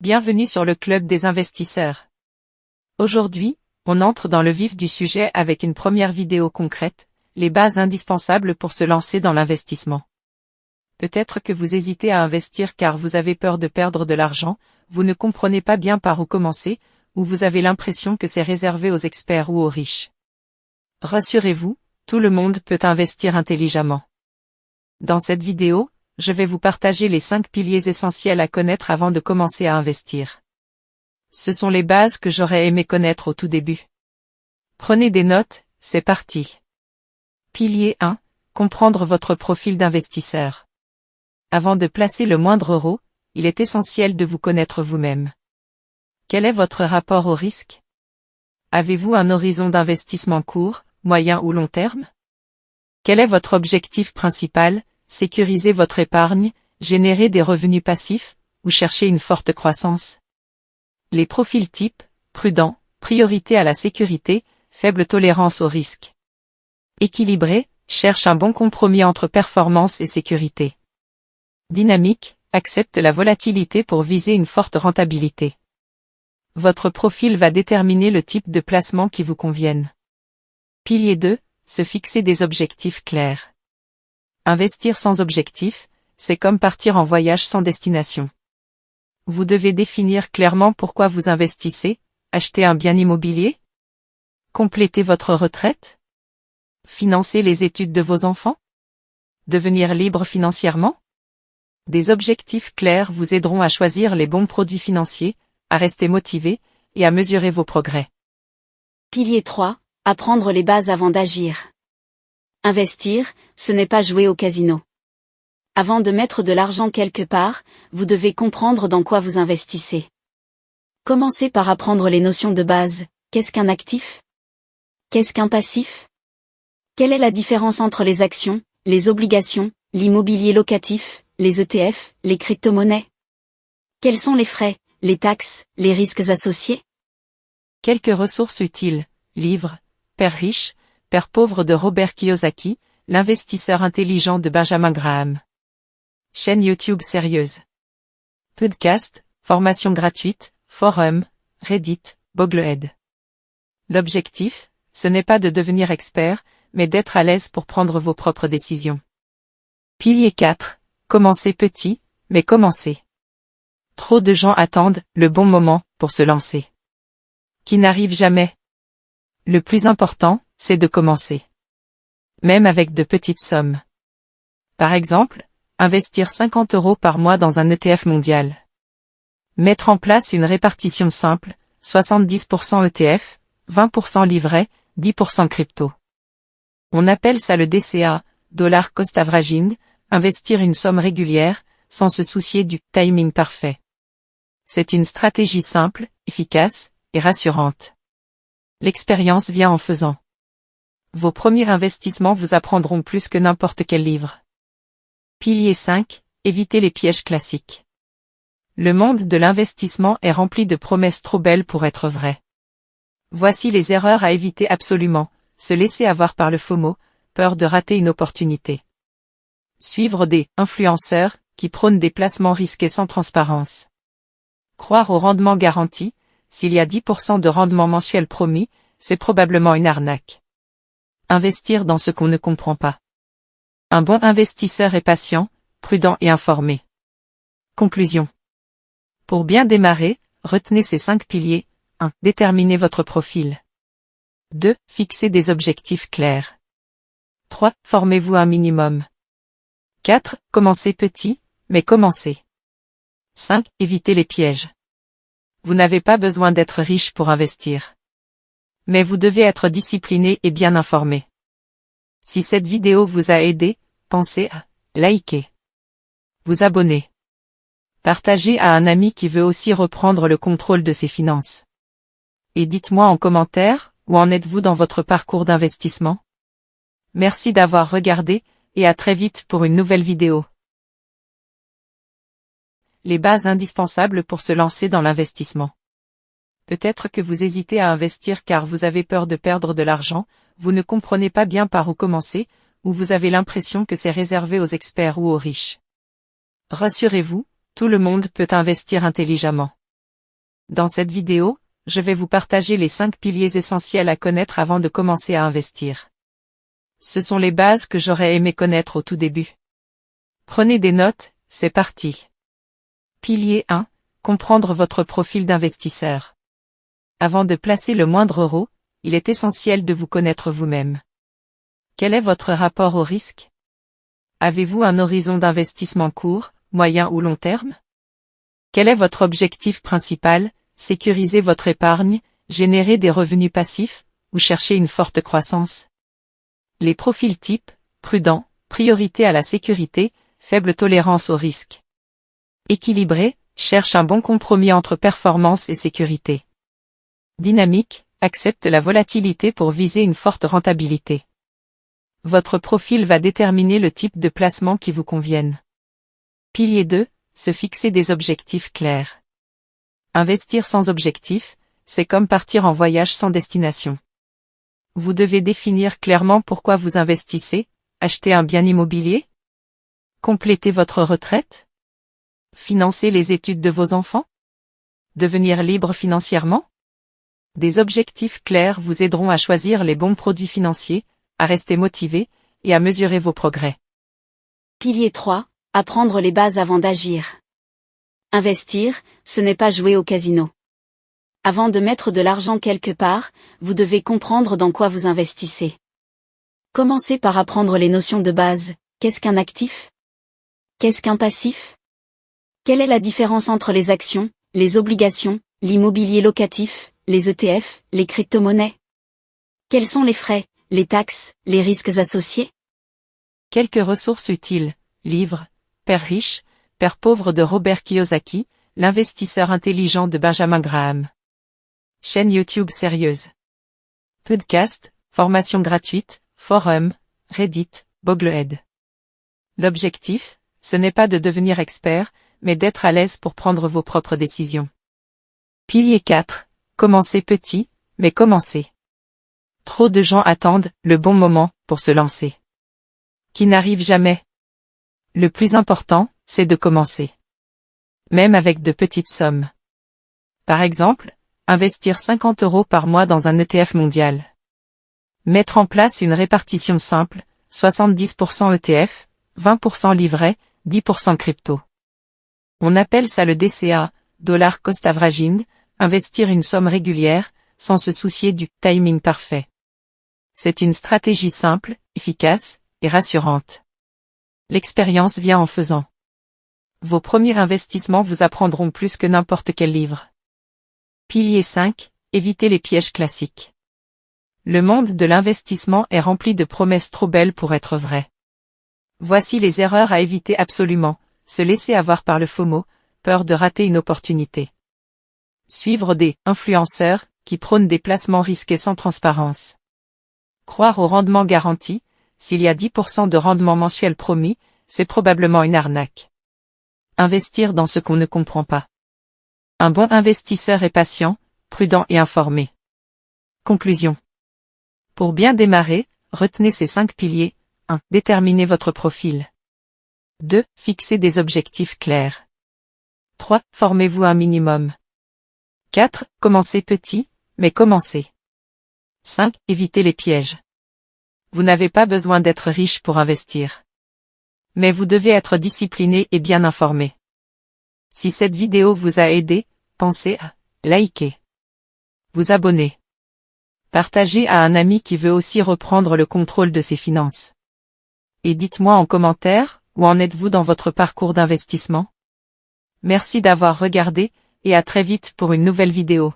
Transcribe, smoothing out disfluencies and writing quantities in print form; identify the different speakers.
Speaker 1: Bienvenue sur le club des investisseurs. Aujourd'hui, on entre dans le vif du sujet avec une première vidéo concrète, les bases indispensables pour se lancer dans l'investissement. Peut-être que vous hésitez à investir car vous avez peur de perdre de l'argent, vous ne comprenez pas bien par où commencer, ou vous avez l'impression que c'est réservé aux experts ou aux riches. Rassurez-vous, tout le monde peut investir intelligemment. Dans cette vidéo, je vais vous partager les 5 piliers essentiels à connaître avant de commencer à investir. Ce sont les bases que j'aurais aimé connaître au tout début. Prenez des notes, c'est parti. Pilier 1, comprendre votre profil d'investisseur. Avant de placer le moindre euro, il est essentiel de vous connaître vous-même. Quel est votre rapport au risque? Avez-vous un horizon d'investissement court, moyen ou long terme? Quel est votre objectif principal? Sécuriser votre épargne, générer des revenus passifs, ou chercher une forte croissance? Les profils types, prudent, priorité à la sécurité, faible tolérance au risque. Équilibré, cherche un bon compromis entre performance et sécurité. Dynamique, accepte la volatilité pour viser une forte rentabilité. Votre profil va déterminer le type de placement qui vous convienne. Pilier 2, se fixer des objectifs clairs. Investir sans objectif, c'est comme partir en voyage sans destination. Vous devez définir clairement pourquoi vous investissez, acheter un bien immobilier? Compléter votre retraite? Financer les études de vos enfants? Devenir libre financièrement? Des objectifs clairs vous aideront à choisir les bons produits financiers, à rester motivé, et à mesurer vos progrès.
Speaker 2: Pilier 3, apprendre les bases avant d'agir. Investir, ce n'est pas jouer au casino. Avant de mettre de l'argent quelque part, vous devez comprendre dans quoi vous investissez. Commencez par apprendre les notions de base. Qu'est-ce qu'un actif? Qu'est-ce qu'un passif? Quelle est la différence entre les actions, les obligations, l'immobilier locatif, les ETF, les crypto-monnaies? Quels sont les frais, les taxes, les risques associés?
Speaker 1: Quelques ressources utiles. Livre, Père riche, Père pauvre de Robert Kiyosaki, l'investisseur intelligent de Benjamin Graham. Chaîne YouTube sérieuse. Podcast, formation gratuite, forum, Reddit, Boglehead. L'objectif, ce n'est pas de devenir expert, mais d'être à l'aise pour prendre vos propres décisions. Pilier 4, commencez petit, mais commencez. Trop de gens attendent le bon moment pour se lancer. Qui n'arrive jamais. Le plus important, c'est de commencer. Même avec de petites sommes. Par exemple, investir 50 € par mois dans un ETF mondial. Mettre en place une répartition simple, 70% ETF, 20% livret, 10% crypto. On appelle ça le DCA, Dollar Cost Averaging, investir une somme régulière, sans se soucier du timing parfait. C'est une stratégie simple, efficace, et rassurante. L'expérience vient en faisant. Vos premiers investissements vous apprendront plus que n'importe quel livre. Pilier 5, évitez les pièges classiques. Le monde de l'investissement est rempli de promesses trop belles pour être vraies. Voici les erreurs à éviter absolument, se laisser avoir par le FOMO, peur de rater une opportunité. Suivre des influenceurs qui prônent des placements risqués sans transparence. Croire au rendement garanti, s'il y a 10% de rendement mensuel promis, c'est probablement une arnaque. Investir dans ce qu'on ne comprend pas. Un bon investisseur est patient, prudent et informé. Conclusion. Pour bien démarrer, retenez ces 5 piliers. 1. Déterminez votre profil. 2. Fixez des objectifs clairs. 3. Formez-vous un minimum. 4. Commencez petit, mais commencez. 5. Évitez les pièges. Vous n'avez pas besoin d'être riche pour investir. Mais vous devez être discipliné et bien informé. Si cette vidéo vous a aidé, pensez à liker, vous abonner, partager à un ami qui veut aussi reprendre le contrôle de ses finances. Et dites-moi en commentaire, où en êtes-vous dans votre parcours d'investissement? Merci d'avoir regardé, et à très vite pour une nouvelle vidéo. Les bases indispensables pour se lancer dans l'investissement. Peut-être que vous hésitez à investir car vous avez peur de perdre de l'argent, vous ne comprenez pas bien par où commencer, ou vous avez l'impression que c'est réservé aux experts ou aux riches. Rassurez-vous, tout le monde peut investir intelligemment. Dans cette vidéo, je vais vous partager les 5 piliers essentiels à connaître avant de commencer à investir. Ce sont les bases que j'aurais aimé connaître au tout début. Prenez des notes, c'est parti. Pilier 1. Comprendre votre profil d'investisseur. Avant de placer le moindre euro, il est essentiel de vous connaître vous-même. Quel est votre rapport au risque? Avez-vous un horizon d'investissement court, moyen ou long terme? Quel est votre objectif principal? Sécuriser votre épargne, générer des revenus passifs, ou chercher une forte croissance? Les profils types, prudent, priorité à la sécurité, faible tolérance au risque. Équilibré, cherche un bon compromis entre performance et sécurité. Dynamique, accepte la volatilité pour viser une forte rentabilité. Votre profil va déterminer le type de placement qui vous convienne. Pilier 2, se fixer des objectifs clairs. Investir sans objectif, c'est comme partir en voyage sans destination. Vous devez définir clairement pourquoi vous investissez, acheter un bien immobilier? Compléter votre retraite? Financer les études de vos enfants? Devenir libre financièrement? Des objectifs clairs vous aideront à choisir les bons produits financiers, à rester motivé, et à mesurer vos progrès.
Speaker 2: Pilier 3. Apprendre les bases avant d'agir. Investir, ce n'est pas jouer au casino. Avant de mettre de l'argent quelque part, vous devez comprendre dans quoi vous investissez. Commencez par apprendre les notions de base. Qu'est-ce qu'un actif? Qu'est-ce qu'un passif? Quelle est la différence entre les actions, les obligations, l'immobilier locatif, les ETF, les crypto-monnaies? Quels sont les frais, les taxes, les risques associés?
Speaker 1: Quelques ressources utiles. Livre, Père riche, Père pauvre de Robert Kiyosaki, l'investisseur intelligent de Benjamin Graham. Chaîne YouTube sérieuse. Podcast, formation gratuite, forum, Reddit, Boglehead. L'objectif, ce n'est pas de devenir expert, mais d'être à l'aise pour prendre vos propres décisions. Pilier 4. Commencez petit, mais commencez. Trop de gens attendent le bon moment pour se lancer. Qui n'arrive jamais. Le plus important, c'est de commencer. Même avec de petites sommes. Par exemple, investir 50 € par mois dans un ETF mondial. Mettre en place une répartition simple, 70% ETF, 20% livret, 10% crypto. On appelle ça le DCA, Dollar Cost Averaging, investir une somme régulière, sans se soucier du timing parfait. C'est une stratégie simple, efficace, et rassurante. L'expérience vient en faisant. Vos premiers investissements vous apprendront plus que n'importe quel livre. Pilier 5, évitez les pièges classiques. Le monde de l'investissement est rempli de promesses trop belles pour être vraies. Voici les erreurs à éviter absolument, se laisser avoir par le FOMO, peur de rater une opportunité. Suivre des influenceurs qui prônent des placements risqués sans transparence. Croire au rendement garanti, s'il y a 10% de rendement mensuel promis, c'est probablement une arnaque. Investir dans ce qu'on ne comprend pas. Un bon investisseur est patient, prudent et informé. Conclusion. Pour bien démarrer, retenez ces 5 piliers. 1. Déterminez votre profil. 2. Fixez des objectifs clairs. 3. Formez-vous un minimum. 4. Commencez petit, mais commencez. 5. Évitez les pièges. Vous n'avez pas besoin d'être riche pour investir. Mais vous devez être discipliné et bien informé. Si cette vidéo vous a aidé, pensez à liker, vous abonner, partager à un ami qui veut aussi reprendre le contrôle de ses finances. Et dites-moi en commentaire, où en êtes-vous dans votre parcours d'investissement? Merci d'avoir regardé, et à très vite pour une nouvelle vidéo.